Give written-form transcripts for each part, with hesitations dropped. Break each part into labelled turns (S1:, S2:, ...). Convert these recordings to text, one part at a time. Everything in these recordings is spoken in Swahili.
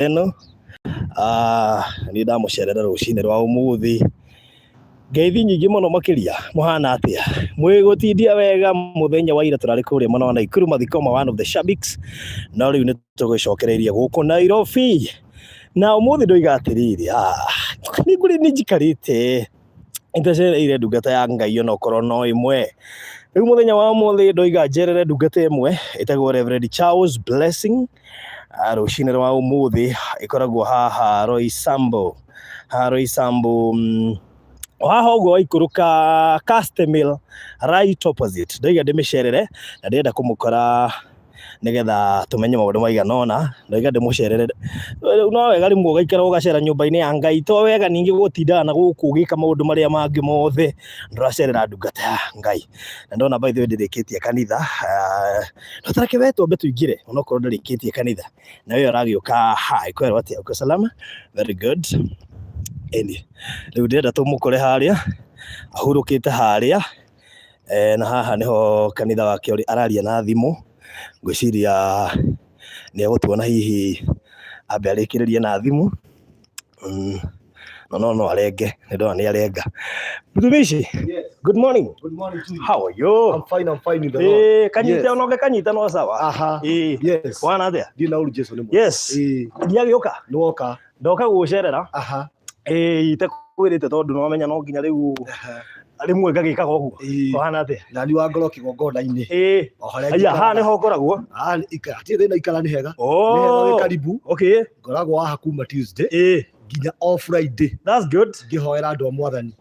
S1: eno ni ndamucerera rucine rwa umuthi ngeithi nyingi muno makiria muhana atia mwigutindia wega muthenya wa ira turari kuria muno wa Naikuru mathikoma one of the Shabix no riu ni tugicokereirie guku Nairobi na umuthi ndoiga atiriri ni kuri ni njikarite intecereire ndungata ya Ngai ona korwo no imwe riu muthenya wa umuthi ndoiga njerere ndungata imwe itagwo Reverend Charles Blessing rucine rwa umuthi ikoragwo haha Roysambu haha uguo ikuruka Castemil right opposite ndoiga ndimicerere na ndenda kumukora nigetha tumenye maundu maiganona ndoiga ndimucerere no wega rimwe ugaikara ugacera nyumba-ini ya Ngai to wega ningi gutindana na guku ugika maundu maria mangi mothe nduracerera ndungata ya Ngai na ndona by the way ndirikitie kanitha no tareke wetu mbe tuingire onokorwo ndirikitie kanitha na wewe uragiuka ikwero atia uko salama very good eni riu ndenda tumukore haria ahurukite haria na haha niho kanitha wake uri araria na thimu ngwiciria ni agutuona hihi ambe arikiririe na thimu no arenge ni ndona ni arenga mtumishi.
S2: Yes.
S1: Good morning
S2: to you.
S1: How are you?
S2: I'm fine in the Lord.
S1: Kanyita no kanyita no sawa
S2: Yes
S1: wana there
S2: dina uri Jesu ni
S1: yes ndiagioka
S2: ndoka
S1: gucerera ite kwirite tondu no menya no nginya riu rimwe ngagikaga uguo wana atia
S2: na ni wa ngoro kigongoda-ini
S1: aya ha ni ho ngoragwo
S2: ikati thina ikara ni hega
S1: ni
S2: hega we karibu ngoragwo haha kuma Tuesday nginya all Friday.
S1: That's good.
S2: Ngihoera andu a mwathani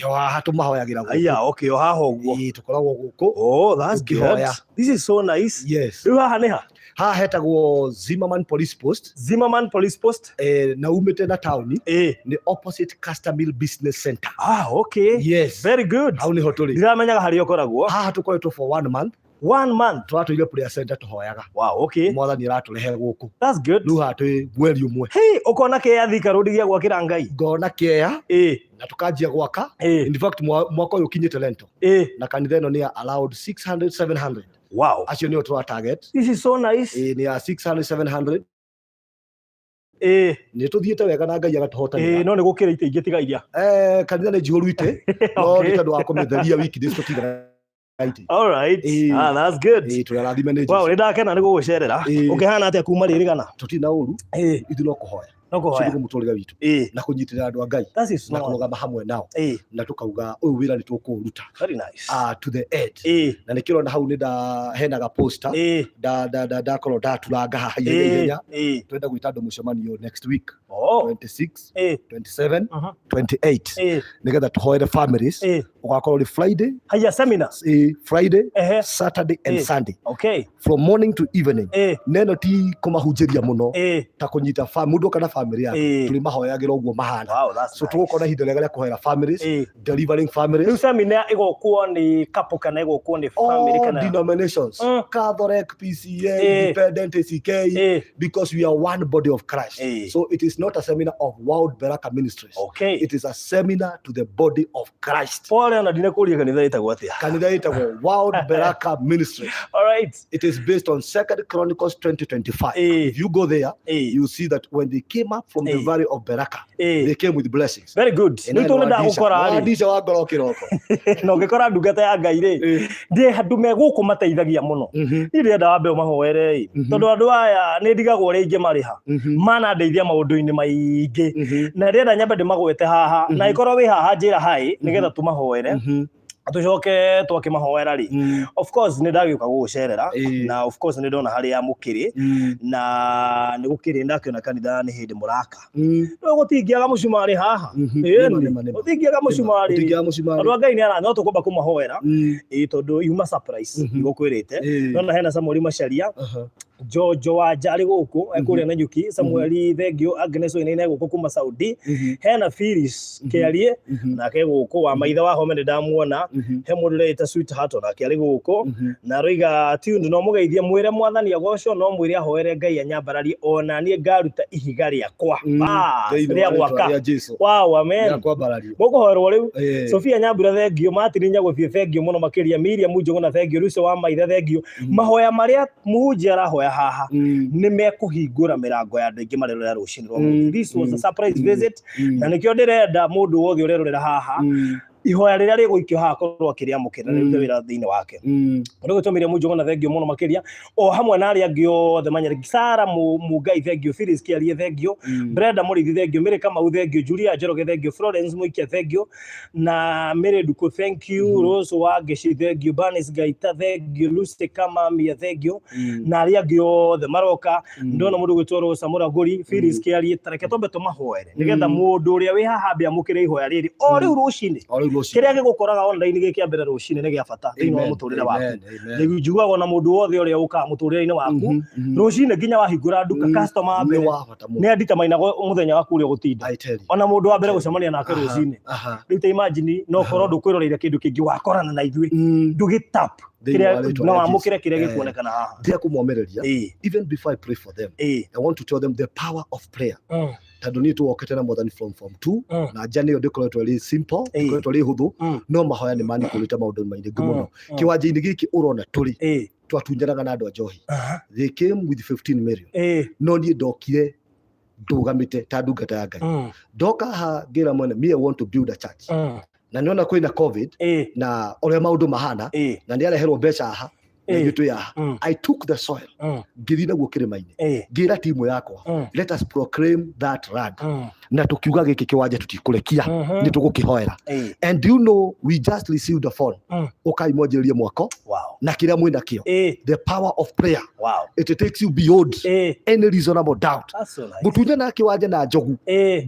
S2: yo haha tumahoyagira guku
S1: aya yo haha uguo
S2: tukoragwo guku
S1: that's good. This is so nice.
S2: Yes
S1: riu haha ni
S2: haha hetagwo Zimmerman Police Post na umite na town ni opposite Castamil Business Center.
S1: Okay.
S2: Yes,
S1: very good.
S2: Hau niho turi
S1: ndamenyaga hari okoragwo
S2: haha tukoretwo for 1 month twatũire prayer center tuhoyaga.
S1: Wow, okay.
S2: Mwathani araturehe guku.
S1: That's good.
S2: Riu haha twi mweri umwe
S1: ukona kea thika rudi gya gwakira Ngai
S2: ngona kea na tukanjia gwaka in fact mwaka uyu kinyite lento na kanitha ino ni allowed 600-700.
S1: Wow,
S2: acio nio twa target.
S1: This is so nice.
S2: Ni ya 600-700 ni tuthiete wega na Ngai agatuhotanira
S1: no ni gukira ite ingi tiga iria
S2: kanitha ni njihuru ite no ni tondu wa kumitheria wiki this tutiga.
S1: All right. That's good.
S2: Tuyarathime ni
S1: wow, ndakena ni gugucerera ukihana atia kuma ririgana
S2: tutina uru ithu no kuhoya
S1: no
S2: muturire witu na kunyitirira andu a Ngai na kurugama hamwe nao na tukauga uyu wira ni tukuruta.
S1: Very nice.
S2: To the end na nikirona hau ni henaga poster da korwo ndaturanga haha ihenya twenda gwita andu mucemanio next week 26 27 28 nigetha tuhoere families ugakorwo ri Friday
S1: haya seminars
S2: Friday Saturday and Sunday from morning to evening neno ti kumahunjiria muno ta kunyita mundu kana family yake tuli mahoyagira uguo mahana. So tugukona hinda rega kuhoera families delivering families.
S1: Ni seminar igokwo ni couple kana igokwo ni family kana
S2: denominations Catholic, PCA, Independent, ACK because we are one body of Christ. So it is not a seminar of World Berracha Ministries. It is a seminar to the body of Christ.
S1: Pole na dine kuria kanitha itagwo atia
S2: kanitha itagwo World Berracha Ministries.
S1: All right.
S2: It is based on 2 Chronicles 20:25. If you go there you see that when they came up from the valley of Berracha they came with blessings.
S1: Very good. Nitu nda gukora ari
S2: ndisha wa ngoro kiroko
S1: no ngikora ndungata ya Ngai ri ndi handu meguku mateithagia muno iri nda wambe mahoere tondu andu aya ni ndigagwo ri ingi mariha mana ndeithia maundu-ini maingi na renda nyambe ndimagwete haha na ikorwo wi haha njira hai nigetha tumahoere atucoke twakimahoera ri of course ni ndagiuka gugucerera na of course ni ndona hari ya mukiri na ni gukiri ndakiona kanitha ni hindi muraka no gutingiaga mucumari haha gutingiaga mucumari andu Ngai ni arano tukumba kumahoera tondu yuma surprise igukwirite nona hena Samuel Macharia Jojo wa jari guku ekuria na nyuki Samuel Thegio Agnes ine guku kuma Saudi hena Phyllis Kiarie na ke guku wa maitha wa home ndamuona he murire ta sweetheart na kiari guku na roiga tiundu no mugeithia mwire mwathani agoco no mwire ahoere Ngai anyambarari ona nie ngaruta ihiga riakwa ria gwaka. Wow, amen. Mukuhoerwo riu Sofia Nyambura Thegio matirinya gũthie Thegio muno makiria Miriam Njũgũna Thegio Rucio wa maitha Thegio mahoya maria muhunjia arahoya haha nĩ mekũhingũra mĩrango ya andũ aingĩ marerorera rũcinĩ rwa mũthĩ. This was a surprise visit na nĩkĩo ndĩrenda mũndũ wothe ũrerorera haha ihoya rĩrĩa rĩgũikio haha korwo akĩrĩamũkĩra rĩrute wĩra thĩinĩ wake. Ũndũ gũtũmĩria Mũnjũgũna thengio mũno makĩria o hamwe na arĩa angĩ othe Manyarĩ Sara Mũngai thengio, Phyllis Kĩarie thengio, Brenda Mũrĩithi thengio, Mĩrĩ Kamau thengio, Julia Njoroge thengio, Florence Mũikia thengio na Mĩrĩ Nduku thank you, Rose Wangeci thengio, Banis Gaita thengio, Lucy Kamamia thengio na arĩa angĩ othe maroka. Ndona mũndũ gwĩtwo Rosa Mũragũri, Phyllis Kĩarie, tareke twambe tũmahoere nĩgetha mũndũ ũrĩa wĩ haha ambe amũkĩre ihoya rĩrĩ o rĩu rũcinĩ. Kĩrĩa gĩgũkoraga online gĩkĩambĩra rũcinĩ nĩ gĩa bata thĩinĩ wa mũtũrĩre waku. Njiguaga na mũndũ wothe ũrĩa ũkaga mũtũrĩre-inĩ waku rũcinĩ nginya wahingũra nduka customer mbere nĩ anditamainaga mũthenya waku ũrĩa gũtinda. Ona mũndũ wa mbere gũcemania nake rũcinĩ. Rĩu ta imagine no korwo ndũkwĩroreire kĩndũ kĩngĩ wakorana na ithuĩ ndũgĩtap kĩrĩa no wamũkĩre kĩrĩa gĩkuonekana haha.
S2: Ndia kũmomereria even before I pray for them I want to tell them the power of prayer. Tondũ niĩ tũwokete na more than from 2 na njane ĩyo ndĩkoretwo ĩrĩ simple, ndĩkoretwo ĩrĩ hũthũ, no mahoya nĩ manĩkũrĩte maũndũ maingĩ mũno. Kĩwanja-inĩ gĩkĩ ũrona tũrĩ twatunyanaga na andũ a njohi. They came with 15 million. No niĩ ndokire ndũgamĩte ta ndungata ya Ngai. Ndoka haha ngĩra mwene me I want to build a church. Na nĩona kwĩna COVID na ũrĩa maũndũ mahana na nĩ areherwo mbeca haha. I took the soil, ngĩthiĩ naguo kĩrĩma-inĩ, ngĩra timu yakwa, let us proclaim that land. Na tukiuga gĩkĩ kĩwanja tũtikũrekia, nĩ tũgũkĩhoera. And do you know, we just received the phone. Ũkai mwanjĩrĩrie mwako, na kĩrĩa mwĩna kĩo. The power of prayer. It takes you beyond any reasonable doubt. Gũtunyana kĩwanja na njogu,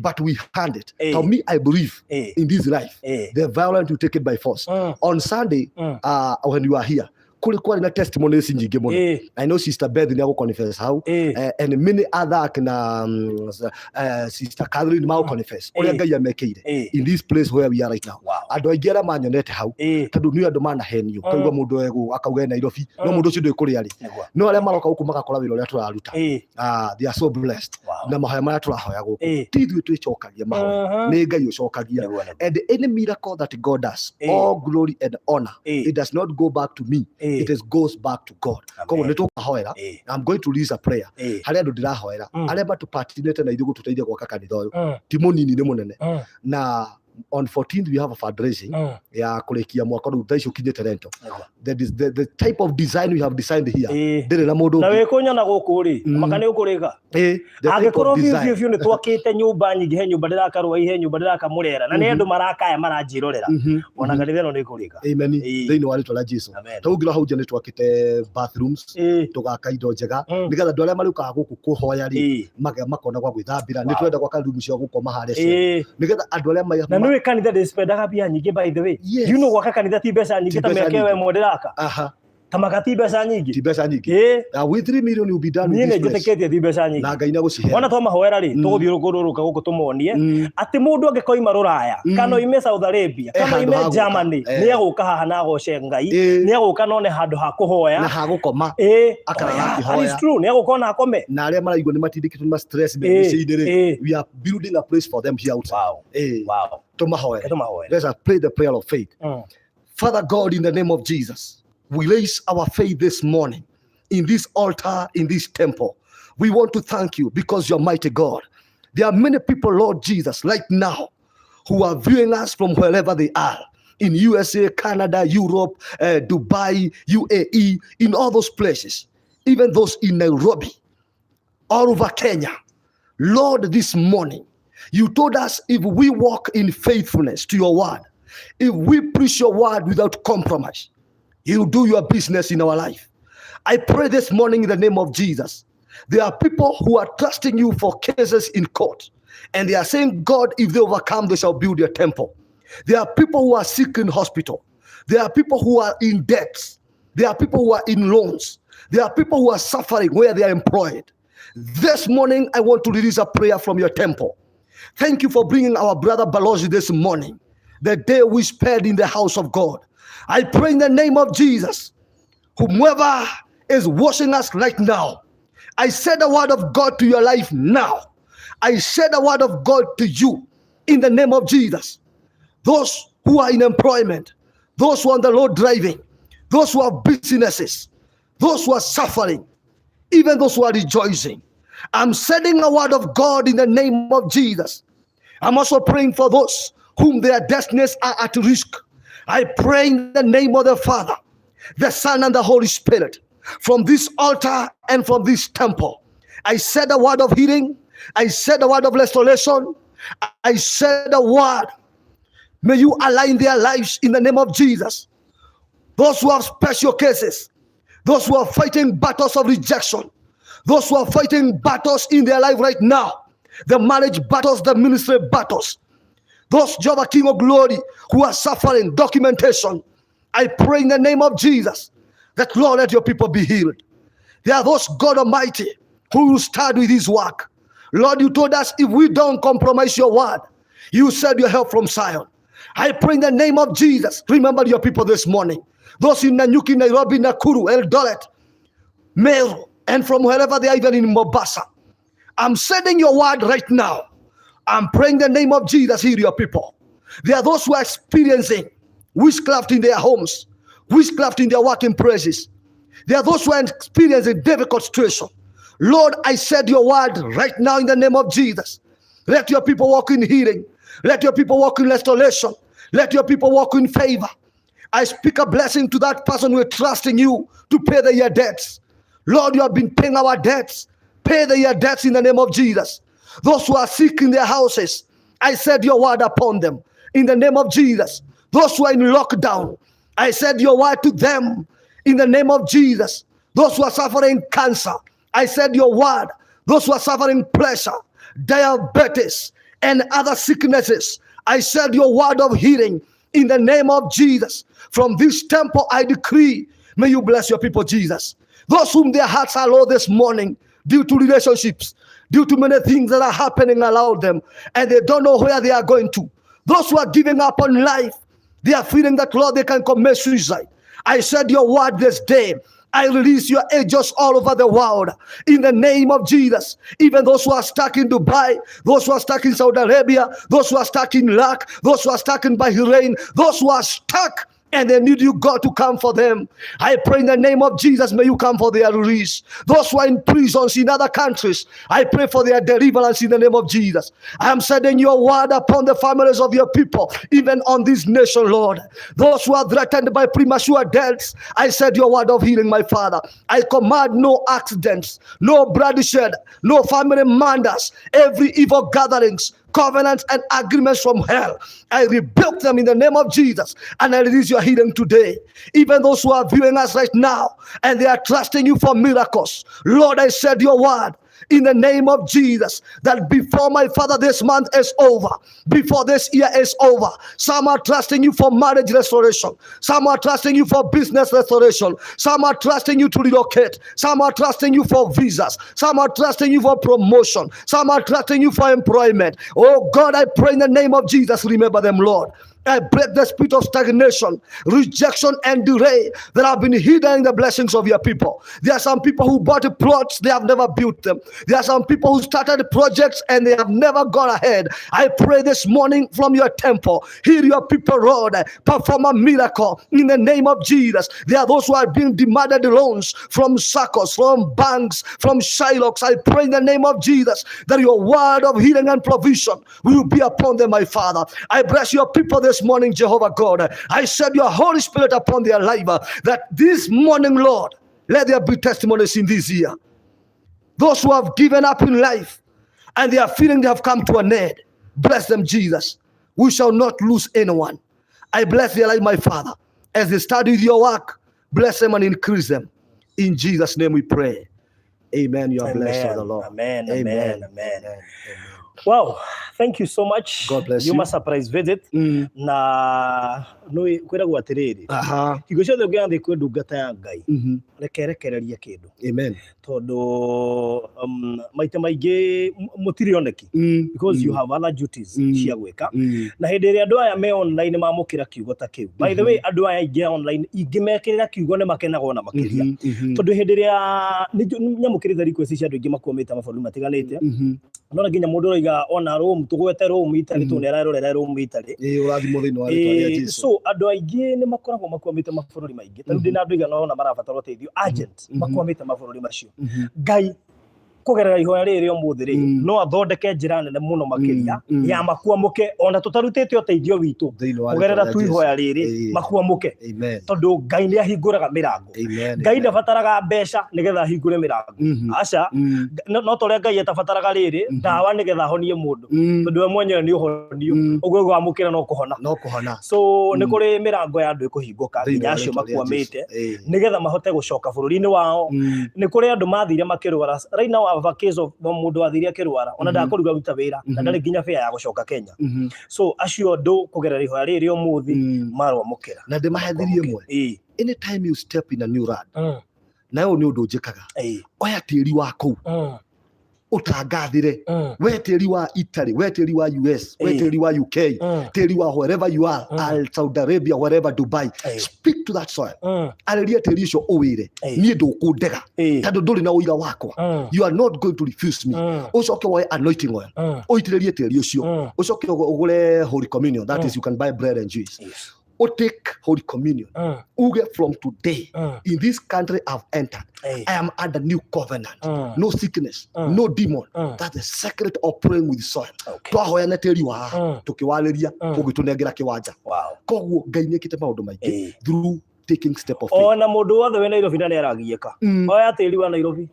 S2: but we hand it. For me, I believe in this life, the violent will take it by force. On Sunday, when you are here, kulikuwa na testimonies nyingi muno. I know Sister Beth ni ako confess how and many other kana Sister Catherine mau confess oria Ngai amekeire in this place where we are right now. Andu aingĩ arĩa manyonete hau tondu nĩ andu manahenio kaigua mundu ego akauga Nairobi no mundu ucio ndũĩ kũrĩa arĩ no arĩa maroka gũkũ magakora wĩra ũrĩa tũraruta. They are so blessed na mahoya marĩa tũrahoya gũkũ ti ithuĩ twĩcokagia mahoya nĩ Ngai ũcokagia. And any miracle that God does, all glory and honor, it does not go back to me. It goes back to God. Koguo nĩ tũkahoera. I'm going to release a prayer. Harĩa andũ ndĩrahoera arĩa matũpartinĩte na ithuĩ gũtũteithia gwaka kanitha ũyũ ti mũnini nĩ mũnene. Na on 14th we have a fundraising ya kũrĩkia mwaka rĩu thaa icio kinyĩte rento. The type of design we have designed here ndĩrĩ na mũndũ
S1: na wĩkũnyona gũkũ rĩ maka nĩ ũkũrĩka angĩkorwo biũ nĩ twakĩte nyũmba nyingĩ he nyũmba ndĩrakarwa he nyũmba ndĩrakamũrera na nĩ andũ marakaya maranjĩrorera ona kanitha ĩno nĩ ĩkũrĩka.
S2: Amen. Thĩinĩ wa rĩtwa rĩa Jesũ tũngĩra hau nja nĩ twakĩte bathrooms tũgaka indo njega nĩgetha andũ arĩa marĩũkaga gũkũ kũhoya rĩ makona gwa gwĩthambĩra nĩ twenda gwaka rumu cia gũkoma harĩa ciothe nĩgetha andũ arĩa na nĩ kanitha ndĩspendaga mbia nyingĩ by the way. You know gwaka kanitha ti mbeca nyingĩ ta mĩaka ĩyo ĩmwe ndĩraka kama ti mbeca nyingĩ. Ti mbeca nyingĩ. With 3 million will be done with this place. Niĩ njĩtĩkĩtie ti mbeca nyingĩ. Na Ngai nĩ agũcihe. Ona tũmahoera rĩ tũgũthiũrũrũka gũkũ tũmonie atĩ mũndũ angĩkoima rũraya kana oime Saudi Arabia kana oime Germany nĩ agũka haha na agoce Ngai nĩ agũka none handũ ha kũhoya na ha gũkoma akaraga kĩhoya. It's true nĩ agũka na akome. Na arĩa maraigua nĩ matindĩkĩtwo nĩ stress meciria rĩ we are building a place for them here outside. Wow. Tũmahoera. Let's pray the prayer of faith. Father God, in the name of Jesus, we raise our faith this morning in this altar, in this temple. We want to thank you because you're mighty God. There are many people, Lord Jesus, right now who are viewing us from wherever they are. In USA, Canada, Europe, Dubai, UAE, in all those places. Even those in Nairobi, all over Kenya. Lord, this morning, you told us if we walk in faithfulness to your word, if we preach your word without compromise, you do your business in our life. I pray this morning in the name of Jesus. There are people who are trusting you for cases in court. And they are saying, God, if they overcome, they shall build your temple. There are people who are sick in hospital. There are people who are in debts. There are people who are in loans. There are people who are suffering where they are employed. This morning, I want to release a prayer from your temple. Thank you for bringing our brother Balozi this morning, the day we spent in the house of God. I pray in the name of Jesus, whomever is watching us right now, I say the word of God to your life now. I say the word of God to you in the name of Jesus. Those who are in employment, those who are on the road driving, those who have businesses, those who are suffering, even those who are rejoicing. I'm sending a word of God in the name of Jesus. I'm also praying for those whom their destinies are at risk. I pray in the name of the Father, the Son, and the Holy Spirit, from this altar and from this temple. I said a word of healing. I said a word of restoration. I said a word. May you align their lives in the name of Jesus. Those who have special cases, those who are fighting battles of rejection, those who are fighting battles in their life right now, the marriage battles, the ministry battles, those, Jehovah King of Glory, who are suffering documentation, I pray in the name of Jesus that, Lord, let your people be healed. There are those, God Almighty, who will start with his work. Lord, you told us if we don't compromise your word, you said your help from Zion. I pray in the name of Jesus, remember your people this morning. Those in Nanyuki, Nairobi, Nakuru, Eldoret, Meru, and from wherever they are, even in Mombasa. I'm sending your word right now. I'm praying the name of Jesus, heal your people. There are those who are experiencing witchcraft in their homes, witchcraft in their working places. There are those who are experiencing difficult situation. Lord, I said your word right now in the name of Jesus. Let your people walk in healing. Let your people walk in restoration. Let your people walk in favor. I speak a blessing to that person who is trusting you to pay their debts. Lord, you have been paying our debts. Pay their debts in the name of Jesus. Those who are sick in their houses, I said your word upon them in the name of Jesus. Those who are in lockdown, I said your word to them in the name of Jesus. Those who are suffering cancer, I said your word. Those who are suffering pressure, diabetes, and other sicknesses, I said your word of healing in the name of Jesus. From this temple, I decree, may you bless your people, Jesus. Those whom their hearts are low this morning, due to relationships, due to many things that are happening around them, and they don't know where they are going to. Those who are giving up on life, they are feeling that, Lord, they can commit suicide. I said your word this day. I release your angels all over the world in the name of Jesus. Even those who are stuck in Dubai, those who are stuck in Saudi Arabia, those who are stuck in Iraq, those who are stuck in Bahrain, those who are stuck and they need you, God, to come for them. I pray in the name of Jesus, may you come for their release. Those who are in prisons in other countries, I pray for their deliverance in the name of Jesus. I am sending your word upon the families of your people, even on this nation, Lord. Those who are threatened by premature deaths, I said your word of healing, my Father. I command no accidents, no bloodshed, no family murders, every evil gatherings, covenants and agreements from hell. I rebuke them in the name of Jesus, and I release your healing today. Even those who are viewing us right now and they are trusting you for miracles, Lord, I said your word in the name of Jesus that before, my Father, this month is over, before this year is over, some are trusting you for marriage restoration, some are trusting you for business restoration, some are trusting you to relocate, some are trusting you for visas, some are trusting you for promotion, some are trusting you for employment. Oh God, I pray in the name of Jesus, remember them, Lord. I break the spirit of stagnation, rejection, and delay that have been hidden in the blessings of your people. There are some people who bought plots, they have never built them. There are some people who started projects and they have never gone ahead. I pray this morning from your temple, hear your people, Lord, perform a miracle in the name of Jesus. There are those who are being demanded loans from circles, from banks, from Shylocks. I pray in the name of Jesus that your word of healing and provision will be upon them, my Father. I bless your people this morning, Jehovah God. I said your Holy Spirit upon their life, that this morning, Lord, let there be testimonies in this year. Those who have given up in life and they are feeling they have come to an end, bless them, Jesus. We shall not lose anyone. I bless their life, my Father. As they start with your work, bless them and increase them. In Jesus' name we pray. Amen. You are blessed of the Lord.
S1: Amen. Amen. Amen. Wow, thank you so much.
S2: God bless you.
S1: You must surprise visit. Na no kwera gwatiriri. Kigo ciothe ungiathi kwi ndungata ya Ngai. Rekerekereria kindu. Amen. Tondu maita maingi mutirioneki because you have other duties cia gwika. Na hindi ria andu aya me online mamukira kiugo ta kiu. By the way, andu aya ingi online ingimekirira kiugo ne makenagwo na makiria. Tondu hindi ria nyamukirira request cia andu ingi makometa mabũrũri matiganite. No nginya mundu oiga ona Rome tugwete Rome itari tunera rorera Rome itari. Urathimo thini wa ritwa ria Jesu. So so andu aingi ni makoragwo makwamite mabururi maingi tanu ndina andu igana ona marabatara uteithio urgent makwamite mabururi macio Ngai kugerera ihoya riri umuthi ri no athondeke njira nene muno makiria ya makuamuke ona tutarutite uteithio witu kugerera tu ihoya riri makuamuke tondu Ngai ni ahinguraga mirango Ngai ndabataraga mbeca nigetha ahingure mirango aca no toria Ngai atabataraga riri ndawa nigetha honie mundu tondu we mwenyewe ni uhonio uguo gwamukira no kuhona so ni kuri mirango ya andu ikuhinguka nginya acio makuamite nigetha mahote gucoka bururi-ini wao ni kuri andu mathire makirwara right now of a case of mundu wathiria kirwara ona ndakuriga ruta wira na ndari nginya fare ya gucoka Kenya so acio ndu kugerera ihoya riri umuthi marwamukira
S2: na ndimahethirie mwe anytime you step in a new road nayo ni undu njikaga oya tiri wako utangathire we tiri wa Italy we tiri wa US we tiri wa UK tiri wa wherever you are Saudi Arabia wherever Dubai speak to that soil ariria tiri ucio uwire nie ndukundega tondu nduri na uira wakwa you are not going to refuse me ucoke woe anointing oil uitiririe tiri ucio ucoke ugure holy communion that is you can buy bread and juice take holy communion uge from today in this country I've entered I am under new covenant no sickness no demon that's the secret of praying with soil twahoya na tiri wa tukiwaliria ugitunengera kiwanja koguo Ngai ni ekite maundu maingi through taking step of faith
S1: ona mundu wothe we Nairobi ndani aragieka oya tiri wa Nairobi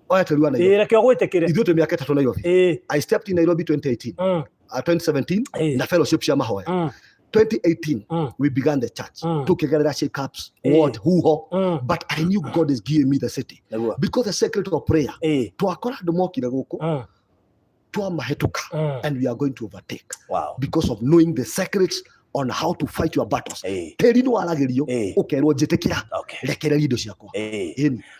S1: reke ogwitikire
S2: ithuĩ twĩ mĩaka ĩtatũ Nairobi I stepped in Nairobi 2018 2017 na fellowship cia mahoya 2018 we began the church tukigerera shake-ups ward huho but I knew God is giving me the city because the secret of prayer twakora andu mokire guku twamahetuka and we are going to overtake because of knowing the secrets on how to fight your battles teri no aragirio ukerwo njitikira rekereria indo ciakwa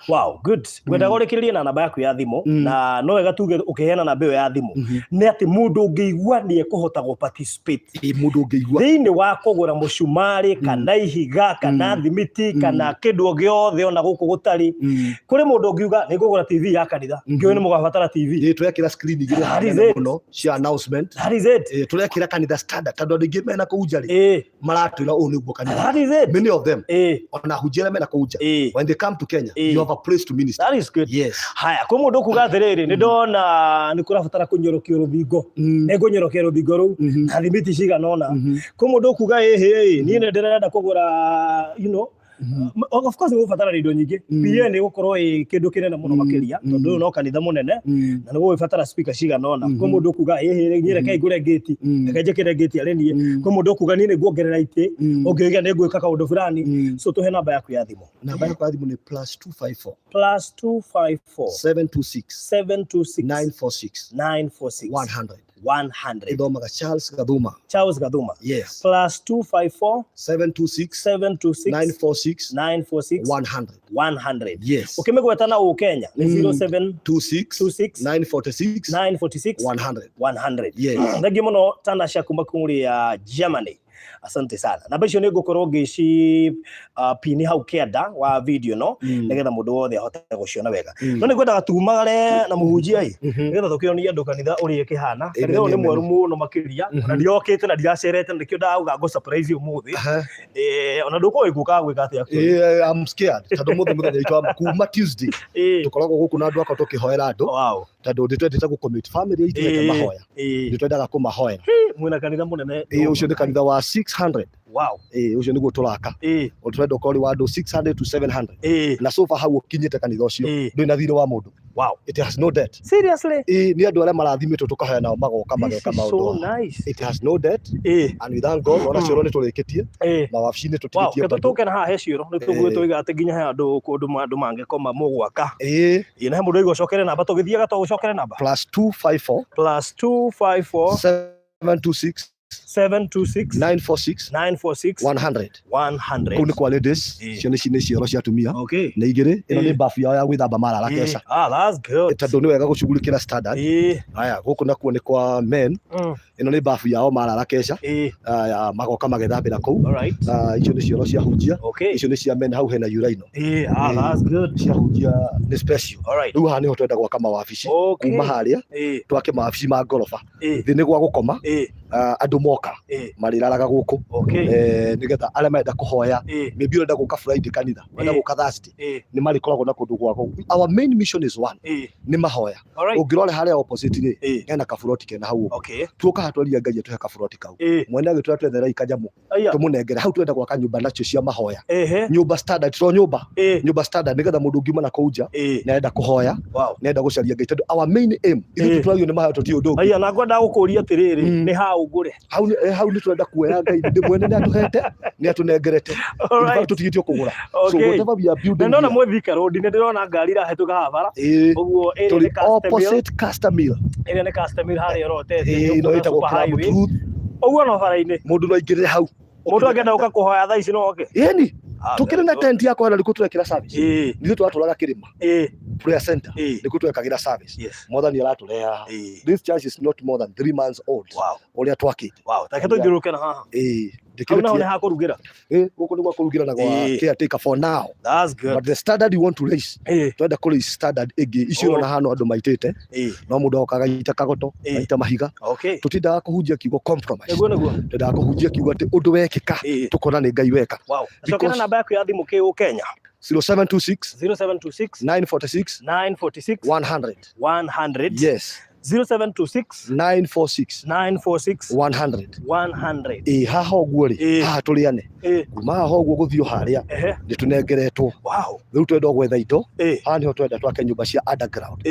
S1: wow good gwenda gorekereria na namba yaku ya thimu na no wega tuge ukiheana namba iyo ya thimu ni ati mundu ungiigua ni ekuhota go participate
S2: mundu ungiigua
S1: thiini wa kugura mucumari kana ihiga kana thimiti kana kindu giothe ona guku gutari kuri mundu ungiuga ni kugura TV ya kanitha ngiwe ni mugabatara TV
S2: turekira screen igire muno cia announcement
S1: that is it
S2: turekira kanitha standard tondu ndingi mena kuuja maratwira u niguo kanitha many of them ona hujira mena kuuja when they come to Kenya you have a place to minister
S1: that is good
S2: yes
S1: haya kwa mundu kuga athiriri ni ndona ni kurabatara kunyorokia rubingo ni kunyorokia rubingo ru na thimiti cigana ona kwa mundu kuga ni ndirenda kugura you know of course we fatara indo nyingi pia ni gukorwo kindu kinene muno makiria tondu no kanitha munene na nigo we fatara speaker cigana ona kwa mundu kuga ni reke igure gate reke njikire gate arenie kwa mundu kuga ni nguongerera ite ungiuga ni ngwika kaundu fulani so tuhe namba yaku ya thimu
S2: namba yaku ya thimu ni +254
S1: 726
S2: 946
S1: 100
S2: idomaga Charles Gathuma yes
S1: +254
S2: 726 946
S1: 100
S2: yes
S1: ukimegwetana u Kenya ni
S2: 0726 946 100 yes
S1: ndagi muno Tanasha kuma kuri ya Germany asante sana namba icio ni ngukorwo ngici pini hau kenda wa video no nigetha mundu wothe ahote guciona wega no ni ngwendaga tumagare na muhunjia nigetha tukionia andu kanitha uri kihana kanitha ni mweru muno makiria na ndiokite na ndiacerete ndikio ndauga go surprise umuthi ona nduko iguka gwika atia
S2: I'm scared tondu muthe muthenya itwa kuma Tuesday tukoragwo guku na andu akao tukihoera andu tondu nditwendete gu commit family itwete mahoya nditwendaga kumahoya
S1: mwina kanitha munene
S2: ucio ni kanitha wa 600
S1: wow
S2: ucio niguo turaka utwenda ukori wa andu 600 to 700 na sofa hau ukinyite kanitha ucio ndwina thire wa mundu wow it has no debt
S1: seriously
S2: ni andu aria marathimitwo tukahoya nao magoka mageka maundu it has no debt and we thank God ona cioro ni turikitie na wabici-ini tutigitie
S1: wow tuke na haha cioro ni tugwitwiga ati nginya he andu kundu mandu mangekoma mugwaka na he mundu igocokere namba tugithiaga tugucokere namba +254 726 946 100
S2: kuni kwa ladies cio ni cioro cia atumia na igiri ino ni bafu yao ya gwithamba marara kesha
S1: that's good
S2: tondu ni wega gucugurikira standard haya guku nakuo ni kwa men ino ni bafu yao marara kesha magoka magethambira kuu icio ni cioro cia hunjia icio ni cia men hau hena uraino
S1: that's good
S2: cia hunjia ni special riu haha niho twenda gwaka mawabici kuma haria twake mawabici ma ngoroba thi ni gwa gukoma andu moka mariraraga guku nigetha aria marenda kuhoya maybe urenda guka Friday kanitha urenda guka Thursday ni marikoragwo na kundu gwako. Our main mission is one ni mahoya. Ungirore haria opposite ri ena kaburoti kena hau tuka hatwaria Ngai tuhe kaburoti kau mwene agitura twethera ikajamu tumunengere hau twenda gwaka nyumba nacio cia mahoya nyumba standard to nyumba standard nigetha mundu ngiuma na kuja na enda kuhoya na enda gucaria Ngai tondu our main aim ithu turario ni mahoya tuti undu
S1: aya na ngwenda gukuria atiriri ni hau ngure
S2: hau ni twenda kuoya Ngai ndi mwene ni atuhete ni atunengerete tutigitio kugura so whatever we are building
S1: ndona mwithika road ni ndirona ngari irahetuka habara uguo iri
S2: opposite customer
S1: iri ni customer hari rotete
S2: no itagwo highway
S1: uguo no bara-ini
S2: mundu no ingirire hau
S1: mundu agenda uka kuhoya thaa ici no oke
S2: yani tukiri na tent yako na riko turekira service nithu twaturaga kirima prayer center niko twekagira service more than aratureha this church is not more than 3 months old uria twakite
S1: taketo ngiruke na haha ndikira na ha kurugira
S2: guko ni gwa kurugira na gwa caretaker for now.
S1: That's good,
S2: but the standard you want to raise twenda kuri standard igi icio na hano andu maitite no mundu okaga ita kagoto ita mahiga tutindaga kuhunjia kiugo compromise twenda kuhunjia kiugo ati undu wekika tukona ni Ngai weka.
S1: Cokera namba yaku ya thimu kiu Kenya
S2: 0726 946 100 yes
S1: 0726 946 100
S2: haha uguo ri haha turiane kuma haha uguo guthio haria ni tunengeretwo riu twenda gwetha ito haha niho twenda twake nyumba cia underground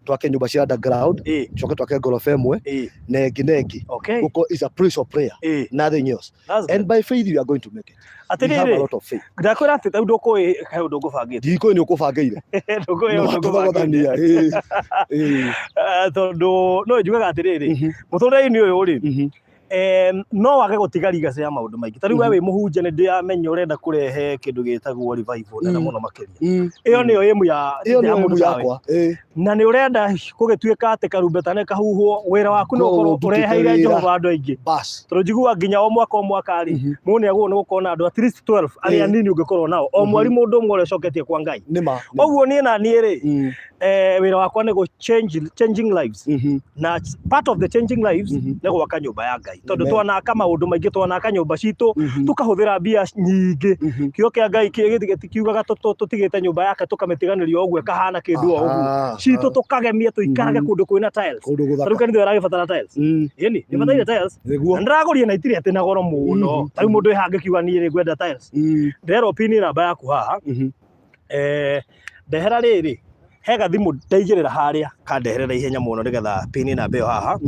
S2: twake nyumba cia underground coke twake ngorofa imwe nengi guko is a place of prayer nothing else and by faith we are going to make it.
S1: Atiriri ndakwira ati tau ndukui he undu ngubangite
S2: ndiko ni ukubangire
S1: ndukui undu ngubangire tondu no njugaga atiriri muturire-ini uyu ri no wage gutiga rigaca ya maundu maingi tariu we muhunje ni ndiamenya urenda kurehe kindu gitagwo revival na muno makiria iyo niyo yemu ya mundu yakwa na ni urenda kugituika ati karumbeta ne kahuhwo wira waku no ukorwo ureheire Jehova andu aingi bas tondu njigua nginya o mwaka ri mune aguo ni gukona andu at least 12 aria nini ungikorwo nao o mwari mundu umwe ure coketie kwa Ngai oguo ni na ni ri wira wakwa ni go changing lives na part of the changing lives ni gwaka nyumba ya Ngai tondu twanaka maundu maingi twanaka nyumba citu tukahuthira mbia nyingi kio kia Ngai kiugaga tutigite nyumba yake tukamitiganiria oguo kahana kindu oguo citu tukagemia tuikarage kundu kwina tiles tariu kanitha aragibatara tiles yani ni bataire tiles ndraguria na itiri ati na goro muno tariu mundu ihange kiuga ni ri gwenda tiles ndero pini namba yaku haha ndehera riri hega thimu ndaigirira haria kandeherera ihenya muno nigetha pini namba iyo haha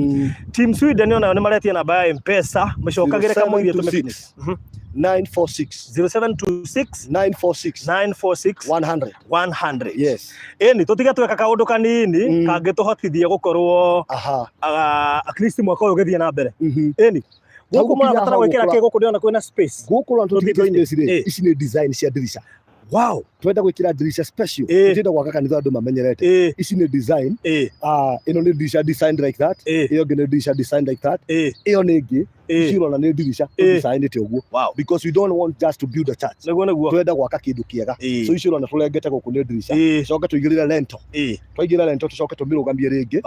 S1: team Sweden nayo ni maretie namba ya M-Pesa mucokagire kamwe tumekinya
S2: 946 100 yes
S1: ni tutiga tweka kaundu kanini kangituhotithia gukorwo at least mwaka uyu githie na mbere ni guku murabatara gwikira kiguku ndiona kwina space
S2: guku ndo tutigite space ici ni design cia dirisha twenda gwikira dirisha special twenda gwaka kanitha andu mamenyerete ici ni design ino ni dirisha designed like that iyo ngi ni dirisha designed like that iyo ni ngi cirona ni dirisha design ite uguo because we don't want just to build a church twenda gwaka kindu kiega so icio rona turengete guku ni dirisha coke tuigirire lento twaigira lento tucoke tumirugamie ringi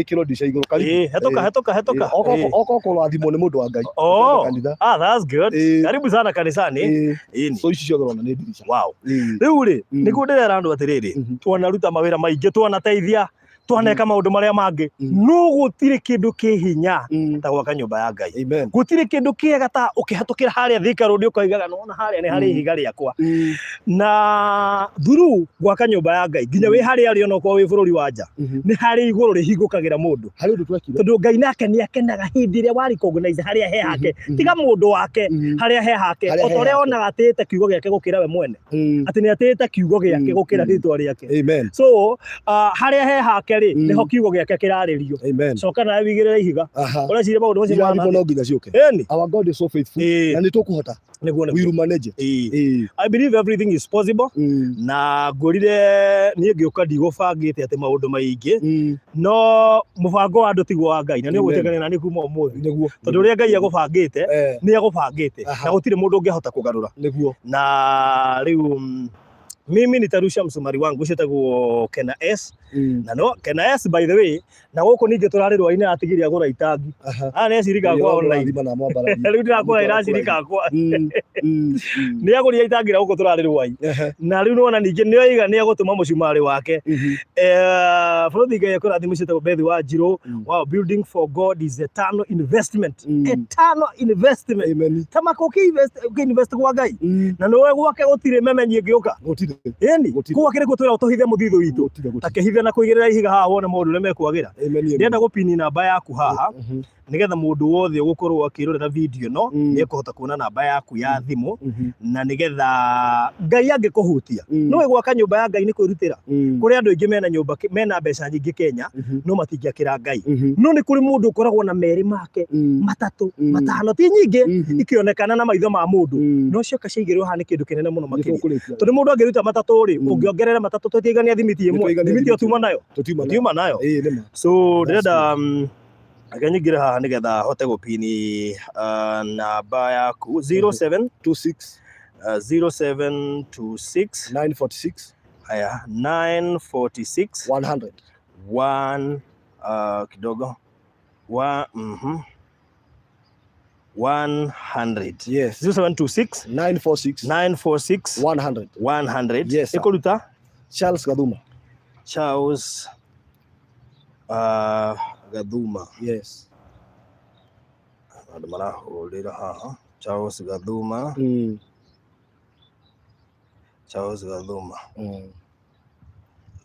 S2: kiro dirisha iguru karibu
S1: hetoka
S2: oko kurathimo ni mundu wa Ngai
S1: kanitha that's good karibu sana kanisani
S2: so icio rona ni dirisha
S1: riu ri niguo ndirera andu atiriri twanaruta mawira maingi twanateithia twaneka maundu maria mangi no gutire kindu kihinya ta gwaka nyumba ya Ngai gutire kindu kiega ta ukihatukira haria Thika Road ukaigaga nona haria ni hari ihiga riakwa na thuru gwaka nyumba ya Ngai nginya wi haria ari ona kwa wi bururi wa nja ni hari iguru rihingukagira mundu
S2: hari undu twekire
S1: tondu Ngai nake ni akenaga hindi ria wari recognize haria he hake tiga mundu wake haria he hake otoria onaga atite kiugo giake gukira we mwene ati ni atite kiugo giake gukira ritwa riake so haria he hake niho kiugo giake kiraririo coka na wigirira ihiga uracire maundu macio
S2: mana no nginya ciuke our God is so faithful na ni tukuhota niguo we will manage it
S1: I believe everything is possible na ngurire nie ngiuka ndigubangite ati maundu maingi no mubango wa andu tigwo wa Ngai na ni gutegania na ni kuma umuthi niguo tondu ria Ngai agubangite ni agubangite na gutire mundu ungihota kugarura niguo na riu mimi nitarusha msumari wangu ucio tagwo Kena S na no Kena S by the way na goko ninge turarirwo ine atigiri agura itangi ana cirika kwa online riu ndirakora ira cirika kwa ni aguri itangi ra goko turarirwo ai na riu nona ninge ni oiga ni agutuma mucumari wake borothi ngai akurathimicite tagwo Bethi wa Njiro. Wow, building for God is eternal investment. Eternal investment. Tamako invest kwa ngai na no gwake gutire memenyi ngiuka yani kwa kire gutwira utohithe muthithu witu takehithe na kuigirira ihiga haha wona mundu ne mekwagira ndienda gupini namba yaku haha nigetha mundu wothe ugukorwo akirorera video no ni ekuhota kuona namba yaku ya thimu na nigetha ngai angikuhutia no gwaka nyumba ya ngai ni kwirutira kuri andu ingi mena nyumba mena mbeca nyingi Kenya no matingiakira ngai no ni kuri mundu ukoragwo na meri make matatu matano ti nyingi ikionekana na maitho ma mundu no cio kaciigirwo ha ni kindu kinene muno makiri tondu mundu angiruta matatu ri ungiongerera matatu tutigania thimiti imwe thimiti otuma nayo so ndirenda akenyigire haha nigetha hote gupini namba yaku 0726 946 haya 946 100 kidogo 100
S2: yes
S1: 0726 946 100
S2: yes
S1: ikuruta
S2: Charles Gathuma
S1: yes adamara olera haha Charles Gathuma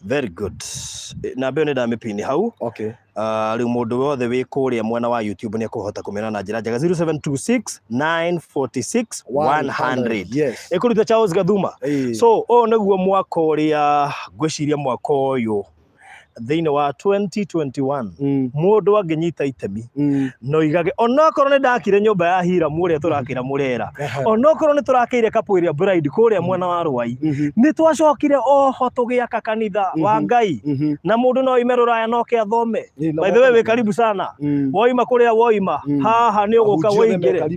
S1: very good na beo nda mepini hau
S2: okay
S1: riu mundu wothe wi kuria mwena wa YouTube ni akuhota kumena na njira njega 0726 946 100
S2: yes
S1: ikuruta Charles Gathuma so niguo mwaka uria ngwiciria mwaka uyu thiini wa 2021 mundu anginyita itemi no igage onokorwo ni ndakire nyumba ya hira muria turakira murera onokorwo ni turakire kapu iria bride kuria mwena wa Rwai ni twacokire oho tugiaka kanitha wa ngai na mundu no imerura ya noke athome by the way we karibu sana woima kuria woima haha ni uguka woingire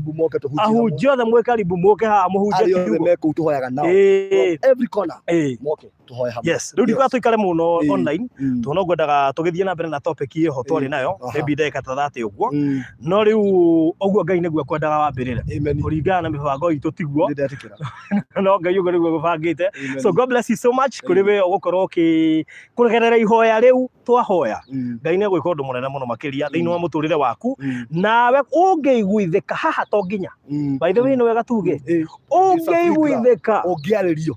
S1: ahunjia othe mwe karibu muke haha muhunjie
S2: kiugo meku tuhoyaga nao every corner moke tuhoya hamwe
S1: yes riu ndikwa tuikare muno online tuno ngwendaga tugithie na mbere na topic iyo ho twari nayo maybe ndeka ta 30 uguo no riu uguo ngai niguo kwendaga wambirire kuringana na mibango itu tiguo no ngai uguo niguo gubangite so God bless you so much kuri we ugukorwo kuregerera ihoya riu twahoya ngai ni gwika undu munene muno makiria thiini wa muturire waku nawe ungeiguithika haha to nginya by the way no wega tuge ungeiguithika
S2: ungiaririo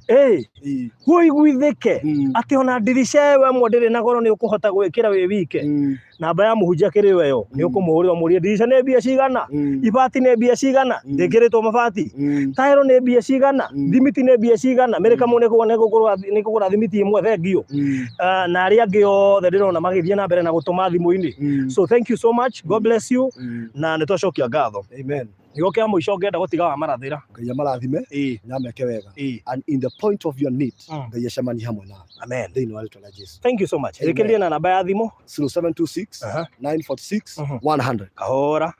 S1: guiguithike ati ona ndirisha we mwendere na goro ni ukuhota gwikira wi wike namba ya muhunjia kiri weyo ni ukumuhurira murie ndirisha ne bia cigana ibati ne bia cigana ndikiritwo mabati tairo ne bia cigana thimiti ne bia cigana mereka mune kuone kugura thimiti imwe thengio na ari angi othe ndirona magithie na mbere na gutuma thimu-ini so thank you so much God bless you na nitwacokia ngatho
S2: amen
S1: igoke muico ngenda gutiga wa marathira
S2: ngai amarathime nyameke wega and in the point of your need ngai acemani hamwe na
S1: amen
S2: thiini wa ritwa la Jesu
S1: thank you so much ikirie na namba ya thimu
S2: 0726 946 100
S1: kahora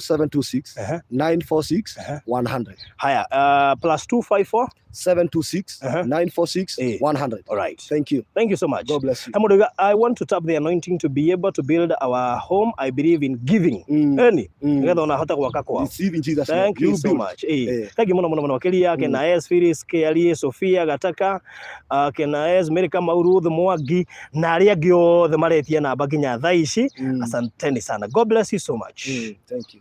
S2: 726 946 100
S1: haya +254
S2: 726 946 100
S1: all right
S2: thank you so much
S1: God bless you I want to tap the anointing to be able to build our home I believe in giving ngetha ona hota gwaka kwa thank you so much thank you muno wakiria Kena S Phyllis Kealie Sophia Gataka Kena S America Mauru the Mwangi na ari angi othe maretie namba nginya thaa ici asanteni sana God bless you so much
S2: thank you